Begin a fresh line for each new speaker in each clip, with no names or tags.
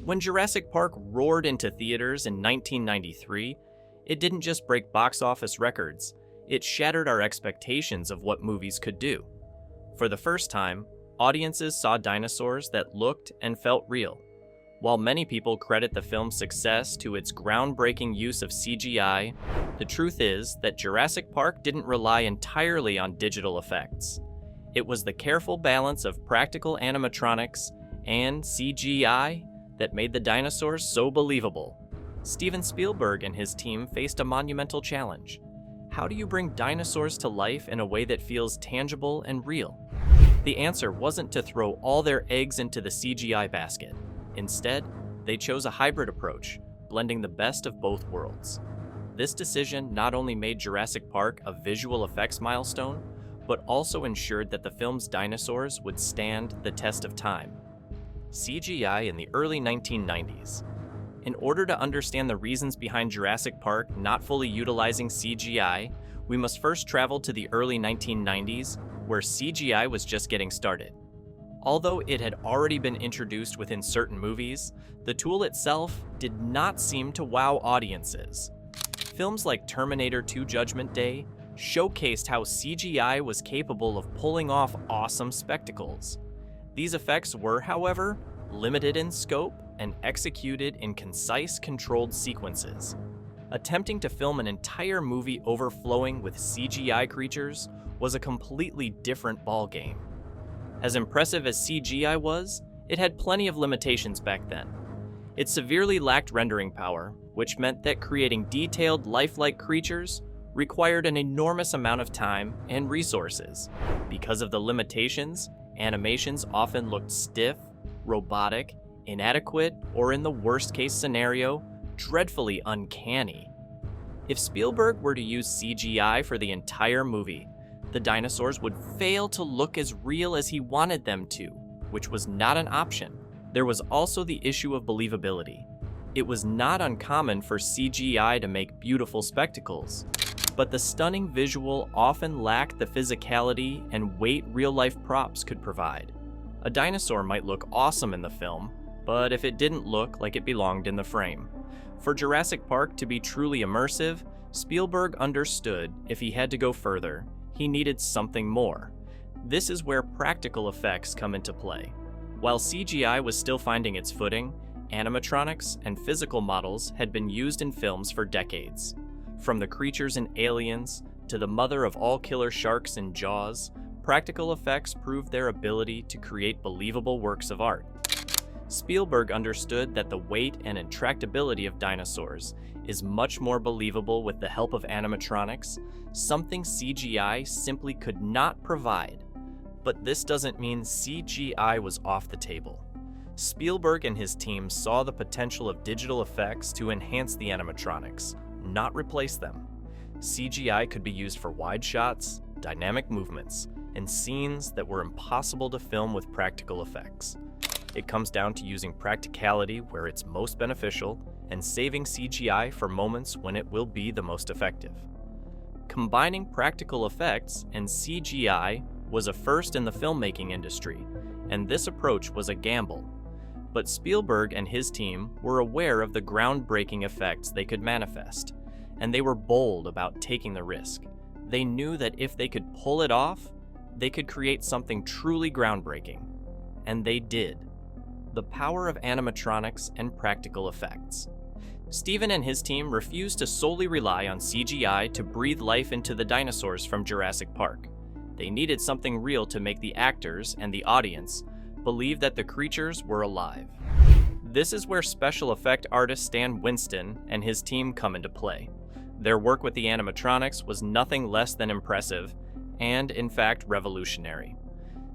When Jurassic Park roared into theaters in 1993, it didn't just break box office records, it shattered our expectations of what movies could do. For the first time, audiences saw dinosaurs that looked and felt real. While many people credit the film's success to its groundbreaking use of CGI, the truth is that Jurassic Park didn't rely entirely on digital effects. It was the careful balance of practical animatronics and CGI that made the dinosaurs so believable. Steven Spielberg and his team faced a monumental challenge. How do you bring dinosaurs to life in a way that feels tangible and real? The answer wasn't to throw all their eggs into the CGI basket. Instead, they chose a hybrid approach, blending the best of both worlds. This decision not only made Jurassic Park a visual effects milestone, but also ensured that the film's dinosaurs would stand the test of time. CGI in the early 1990s. In order to understand the reasons behind Jurassic Park not fully utilizing CGI, we must first travel to the early 1990s, where CGI was just getting started. Although it had already been introduced within certain movies, the tool itself did not seem to wow audiences. Films like Terminator 2: Judgment Day showcased how CGI was capable of pulling off awesome spectacles. These effects were, however, limited in scope and executed in concise, controlled sequences. Attempting to film an entire movie overflowing with CGI creatures was a completely different ballgame. As impressive as CGI was, it had plenty of limitations back then. It severely lacked rendering power, which meant that creating detailed, lifelike creatures required an enormous amount of time and resources. Because of the limitations, animations often looked stiff, robotic, inadequate, or in the worst-case scenario, dreadfully uncanny. If Spielberg were to use CGI for the entire movie, the dinosaurs would fail to look as real as he wanted them to, which was not an option. There was also the issue of believability. It was not uncommon for CGI to make beautiful spectacles, but the stunning visual often lacked the physicality and weight real-life props could provide. A dinosaur might look awesome in the film, but if it didn't look like it belonged in the frame. For Jurassic Park to be truly immersive, Spielberg understood if he had to go further, he needed something more. This is where practical effects come into play. While CGI was still finding its footing, animatronics and physical models had been used in films for decades. From the creatures in Aliens to the mother of all killer sharks in Jaws, practical effects proved their ability to create believable works of art. Spielberg understood that the weight and intractability of dinosaurs is much more believable with the help of animatronics, something CGI simply could not provide. But this doesn't mean CGI was off the table. Spielberg and his team saw the potential of digital effects to enhance the animatronics, not replace them. CGI could be used for wide shots, dynamic movements, and scenes that were impossible to film with practical effects. It comes down to using practicality where it's most beneficial and saving CGI for moments when it will be the most effective. Combining practical effects and CGI was a first in the filmmaking industry, and this approach was a gamble. But Spielberg and his team were aware of the groundbreaking effects they could manifest, and they were bold about taking the risk. They knew that if they could pull it off, they could create something truly groundbreaking. And they did. The power of animatronics and practical effects. Steven and his team refused to solely rely on CGI to breathe life into the dinosaurs from Jurassic Park. They needed something real to make the actors and the audience believe that the creatures were alive. This is where special effect artist Stan Winston and his team come into play. Their work with the animatronics was nothing less than impressive, and in fact revolutionary.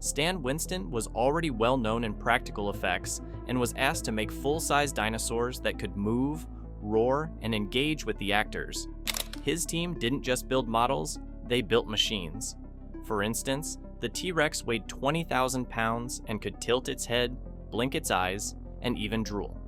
Stan Winston was already well known in practical effects and was asked to make full-size dinosaurs that could move, roar, and engage with the actors. His team didn't just build models, they built machines. For instance, the T-Rex weighed 20,000 pounds and could tilt its head, blink its eyes, and even drool.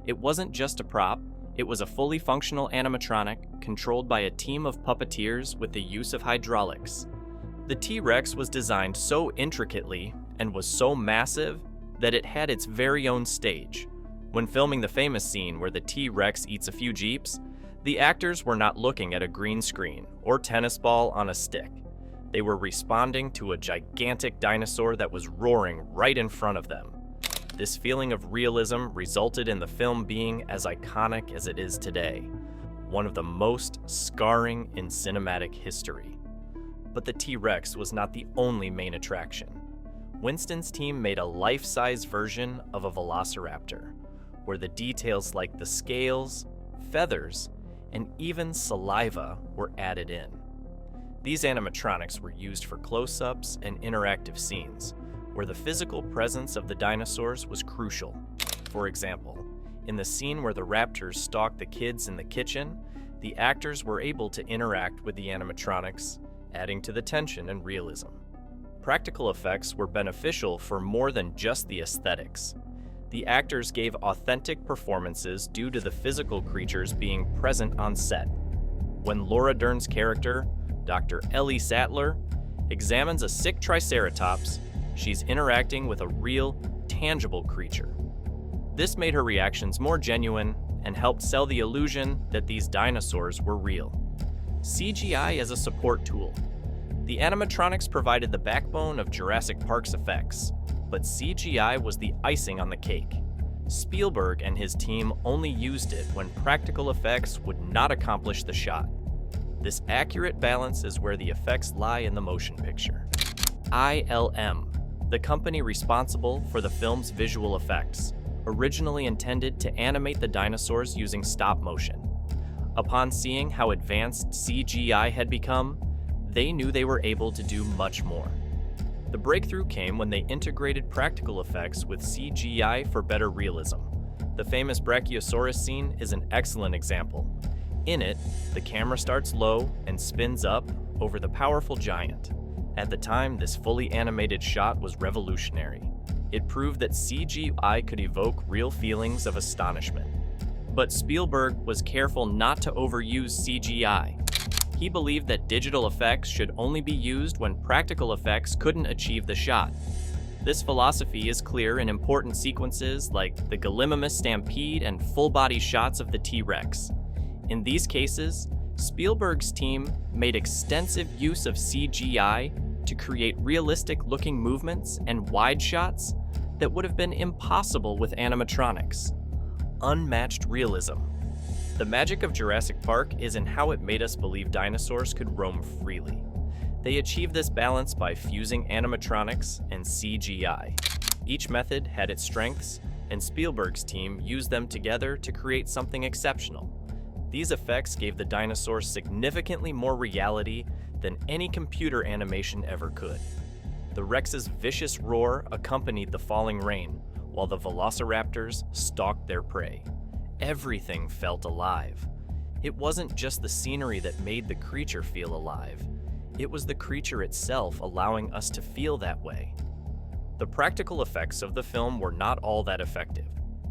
It wasn't just a prop, it was a fully functional animatronic controlled by a team of puppeteers with the use of hydraulics. The T-Rex was designed so intricately and was so massive that it had its very own stage. When filming the famous scene where the T-Rex eats a few Jeeps, the actors were not looking at a green screen or tennis ball on a stick. They were responding to a gigantic dinosaur that was roaring right in front of them. This feeling of realism resulted in the film being as iconic as it is today, one of the most scarring in cinematic history. But the T-Rex was not the only main attraction. Winston's team made a life-size version of a velociraptor, where the details like the scales, feathers, and even saliva were added in. These animatronics were used for close-ups and interactive scenes, where the physical presence of the dinosaurs was crucial. For example, in the scene where the raptors stalked the kids in the kitchen, the actors were able to interact with the animatronics, adding to the tension and realism. Practical effects were beneficial for more than just the aesthetics. The actors gave authentic performances due to the physical creatures being present on set. When Laura Dern's character, Dr. Ellie Sattler, examines a sick triceratops, she's interacting with a real, tangible creature. This made her reactions more genuine and helped sell the illusion that these dinosaurs were real. CGI as a support tool. The animatronics provided the backbone of Jurassic Park's effects, but CGI was the icing on the cake. Spielberg and his team only used it when practical effects would not accomplish the shot. This accurate balance is where the effects lie in the motion picture. ILM, the company responsible for the film's visual effects, originally intended to animate the dinosaurs using stop motion. Upon seeing how advanced CGI had become, they knew they were able to do much more. The breakthrough came when they integrated practical effects with CGI for better realism. The famous Brachiosaurus scene is an excellent example. In it, the camera starts low and spins up over the powerful giant. At the time, this fully animated shot was revolutionary. It proved that CGI could evoke real feelings of astonishment. But Spielberg was careful not to overuse CGI. He believed that digital effects should only be used when practical effects couldn't achieve the shot. This philosophy is clear in important sequences like the Gallimimus stampede and full-body shots of the T-Rex. In these cases, Spielberg's team made extensive use of CGI to create realistic-looking movements and wide shots that would have been impossible with animatronics. Unmatched realism. The magic of Jurassic Park is in how it made us believe dinosaurs could roam freely. They achieved this balance by fusing animatronics and CGI. Each method had its strengths, and Spielberg's team used them together to create something exceptional. These effects gave the dinosaurs significantly more reality than any computer animation ever could. The Rex's vicious roar accompanied the falling rain, while the velociraptors stalked their prey. Everything felt alive. It wasn't just the scenery that made the creature feel alive. It was the creature itself allowing us to feel that way. The practical effects of the film were not all that effective.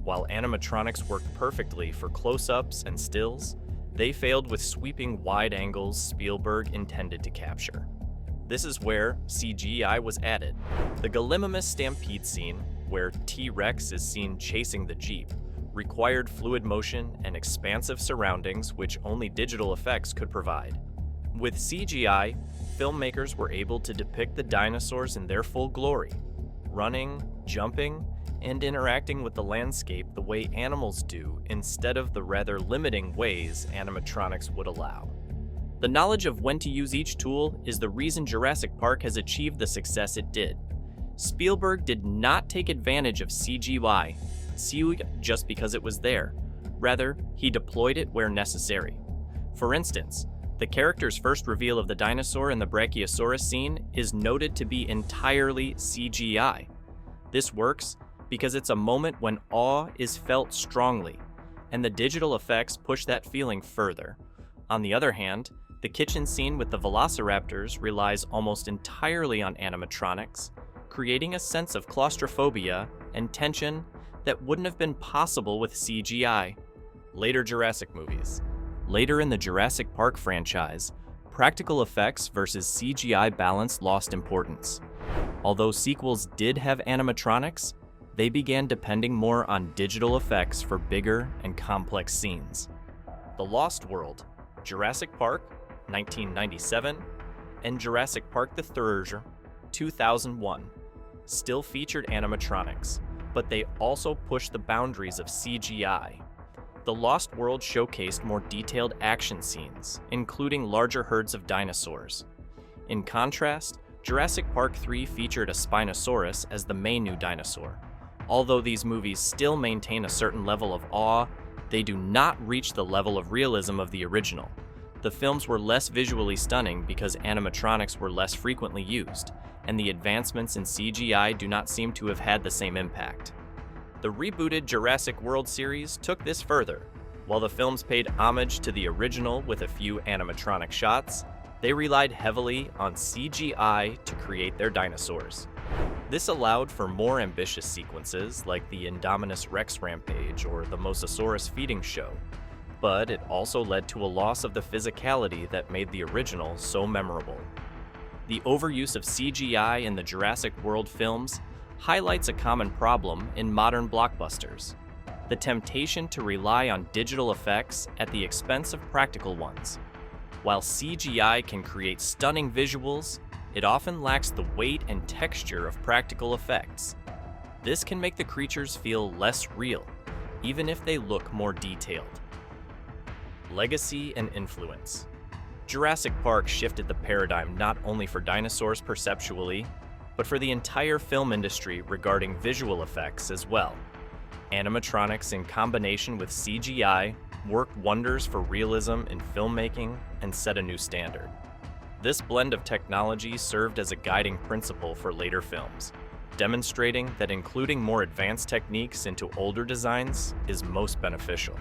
While animatronics worked perfectly for close-ups and stills, they failed with sweeping wide angles Spielberg intended to capture. This is where CGI was added. The Gallimimus stampede scene, where T-Rex is seen chasing the Jeep, required fluid motion and expansive surroundings which only digital effects could provide. With CGI, filmmakers were able to depict the dinosaurs in their full glory, running, jumping, and interacting with the landscape the way animals do instead of the rather limiting ways animatronics would allow. The knowledge of when to use each tool is the reason Jurassic Park has achieved the success it did. Spielberg did not take advantage of CGI just because it was there. Rather, he deployed it where necessary. For instance, the character's first reveal of the dinosaur in the Brachiosaurus scene is noted to be entirely CGI. This works because it's a moment when awe is felt strongly, and the digital effects push that feeling further. On the other hand, the kitchen scene with the velociraptors relies almost entirely on animatronics, creating a sense of claustrophobia and tension that wouldn't have been possible with CGI. Later Jurassic movies. Later in the Jurassic Park franchise, practical effects versus CGI balance lost importance. Although sequels did have animatronics, they began depending more on digital effects for bigger and complex scenes. The Lost World, Jurassic Park, 1997, and Jurassic Park the Third, 2001, still featured animatronics, but they also pushed the boundaries of CGI. The Lost World showcased more detailed action scenes, including larger herds of dinosaurs. In contrast, Jurassic Park 3 featured a Spinosaurus as the main new dinosaur. Although these movies still maintain a certain level of awe, they do not reach the level of realism of the original. The films were less visually stunning because animatronics were less frequently used, and the advancements in CGI do not seem to have had the same impact. The rebooted Jurassic World series took this further. While the films paid homage to the original with a few animatronic shots, they relied heavily on CGI to create their dinosaurs. This allowed for more ambitious sequences like the Indominus Rex rampage or the Mosasaurus feeding show, but it also led to a loss of the physicality that made the original so memorable. The overuse of CGI in the Jurassic World films highlights a common problem in modern blockbusters: the temptation to rely on digital effects at the expense of practical ones. While CGI can create stunning visuals, it often lacks the weight and texture of practical effects. This can make the creatures feel less real, even if they look more detailed. Legacy and influence. Jurassic Park shifted the paradigm not only for dinosaurs perceptually, but for the entire film industry regarding visual effects as well. Animatronics in combination with CGI worked wonders for realism in filmmaking and set a new standard. This blend of technology served as a guiding principle for later films, demonstrating that including more advanced techniques into older designs is most beneficial.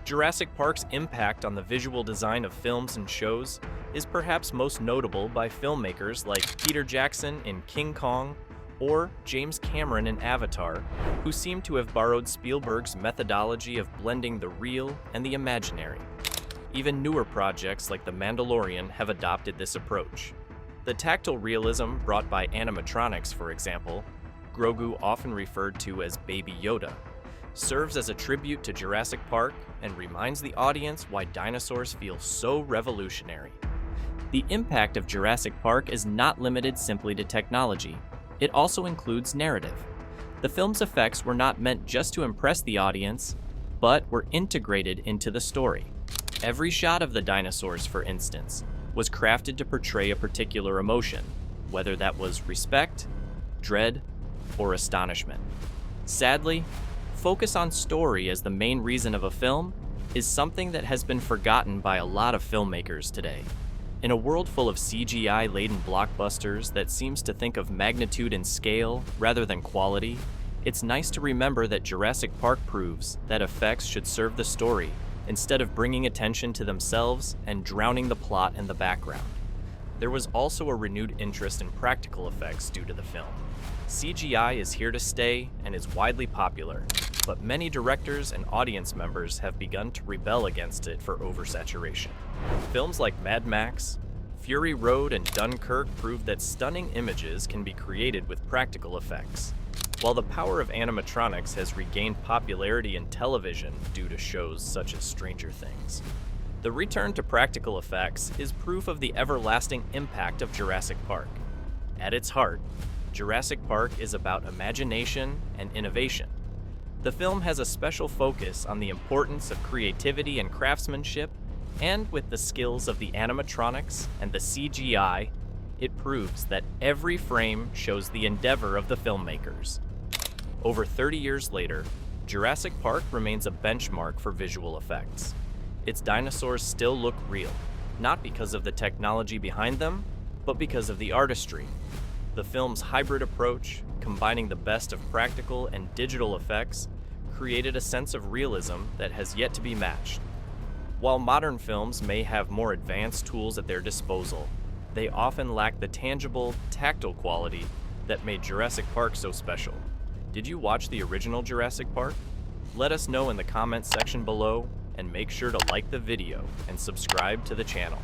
Jurassic Park's impact on the visual design of films and shows is perhaps most notable by filmmakers like Peter Jackson in King Kong or James Cameron in Avatar, who seem to have borrowed Spielberg's methodology of blending the real and the imaginary. Even newer projects like The Mandalorian have adopted this approach. The tactile realism brought by animatronics, for example, Grogu often referred to as Baby Yoda, serves as a tribute to Jurassic Park and reminds the audience why dinosaurs feel so revolutionary. The impact of Jurassic Park is not limited simply to technology. It also includes narrative. The film's effects were not meant just to impress the audience, but were integrated into the story. Every shot of the dinosaurs, for instance, was crafted to portray a particular emotion, whether that was respect, dread, or astonishment. Sadly, focus on story as the main reason of a film is something that has been forgotten by a lot of filmmakers today. In a world full of CGI-laden blockbusters that seems to think of magnitude and scale rather than quality, it's nice to remember that Jurassic Park proves that effects should serve the story instead of bringing attention to themselves and drowning the plot in the background. There was also a renewed interest in practical effects due to the film. CGI is here to stay and is widely popular, but many directors and audience members have begun to rebel against it for oversaturation. Films like Mad Max, Fury Road, and Dunkirk prove that stunning images can be created with practical effects. While the power of animatronics has regained popularity in television due to shows such as Stranger Things, the return to practical effects is proof of the everlasting impact of Jurassic Park. At its heart, Jurassic Park is about imagination and innovation. The film has a special focus on the importance of creativity and craftsmanship, and with the skills of the animatronics and the CGI, it proves that every frame shows the endeavor of the filmmakers. Over 30 years later, Jurassic Park remains a benchmark for visual effects. Its dinosaurs still look real, not because of the technology behind them, but because of the artistry. The film's hybrid approach, combining the best of practical and digital effects, created a sense of realism that has yet to be matched. While modern films may have more advanced tools at their disposal, they often lack the tangible, tactile quality that made Jurassic Park so special. Did you watch the original Jurassic Park? Let us know in the comments section below, and make sure to like the video and subscribe to the channel.